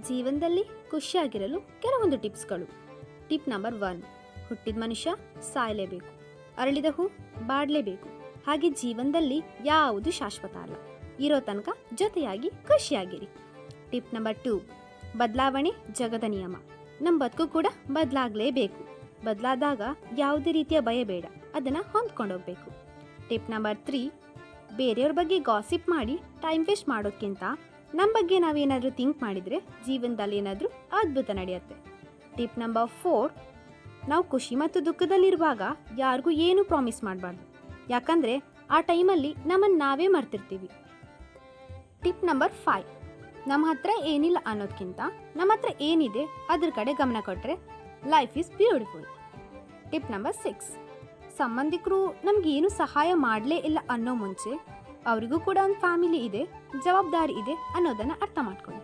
ಜೀವನದಲ್ಲಿ ಖುಷಿಯಾಗಿರಲು ಕೆಲವೊಂದು ಟಿಪ್ಸ್ಗಳು. Tip number 1, ಹುಟ್ಟಿದ ಮನುಷ್ಯ ಸಾಯಲೇಬೇಕು, ಅರಳಿದ ಹೂ ಬಾಡಲೇಬೇಕು. ಹಾಗೆ ಜೀವನದಲ್ಲಿ ಯಾವುದು ಶಾಶ್ವತ ಅಲ್ಲ, ಇರೋ ತನಕ ಜೊತೆಯಾಗಿ ಖುಷಿಯಾಗಿರಿ. ಟಿಪ್ ನಂಬರ್ 2, ಬದಲಾವಣೆ ಜಗದ ನಿಯಮ. ನಮ್ಮ ಬದುಕು ಕೂಡ ಬದಲಾಗಲೇಬೇಕು. ಬದಲಾದಾಗ ಯಾವುದೇ ರೀತಿಯ ಭಯ ಬೇಡ, ಅದನ್ನು ಹೊಂದ್ಕೊಂಡೋಗ್ಬೇಕು. ಟಿಪ್ ನಂಬರ್ 3, ಬೇರೆಯವ್ರ ಬಗ್ಗೆ ಗಾಸಿಪ್ ಮಾಡಿ ಟೈಮ್ ವೇಸ್ಟ್ ಮಾಡೋಕ್ಕಿಂತ ನಮ್ಮ ಬಗ್ಗೆ ನಾವೇನಾದರೂ ಥಿಂಕ್ ಮಾಡಿದರೆ ಜೀವನದಲ್ಲಿ ಏನಾದರೂ ಅದ್ಭುತ ನಡೆಯುತ್ತೆ. ಟಿಪ್ ನಂಬರ್ 4, ನಾವು ಖುಷಿ ಮತ್ತು ದುಃಖದಲ್ಲಿರುವಾಗ ಯಾರಿಗೂ ಏನೂ ಪ್ರಾಮಿಸ್ ಮಾಡಬಾರ್ದು, ಯಾಕಂದರೆ ಆ ಟೈಮಲ್ಲಿ ನಮ್ಮನ್ನು ನಾವೇ ಮರ್ತಿರ್ತೀವಿ. ಟಿಪ್ ನಂಬರ್ 5, ನಮ್ಮ ಹತ್ರ ಏನಿಲ್ಲ ಅನ್ನೋದಕ್ಕಿಂತ ನಮ್ಮ ಹತ್ರ ಏನಿದೆ ಅದ್ರ ಕಡೆ ಗಮನ ಕೊಟ್ಟರೆ life is beautiful. Tip number 6, ಸಂಬಂಧಿಕರು ನಮಗೇನು ಸಹಾಯ ಮಾಡಲೇ ಇಲ್ಲ ಅನ್ನೋ ಮುಂಚೆ ಅವರಿಗೂ ಕೂಡ ಒಂದು ಫ್ಯಾಮಿಲಿ ಇದೆ, ಜವಾಬ್ದಾರಿ ಇದೆ ಅನ್ನೋದನ್ನು ಅರ್ಥ ಮಾಡ್ಕೊಳ್ಳಿ.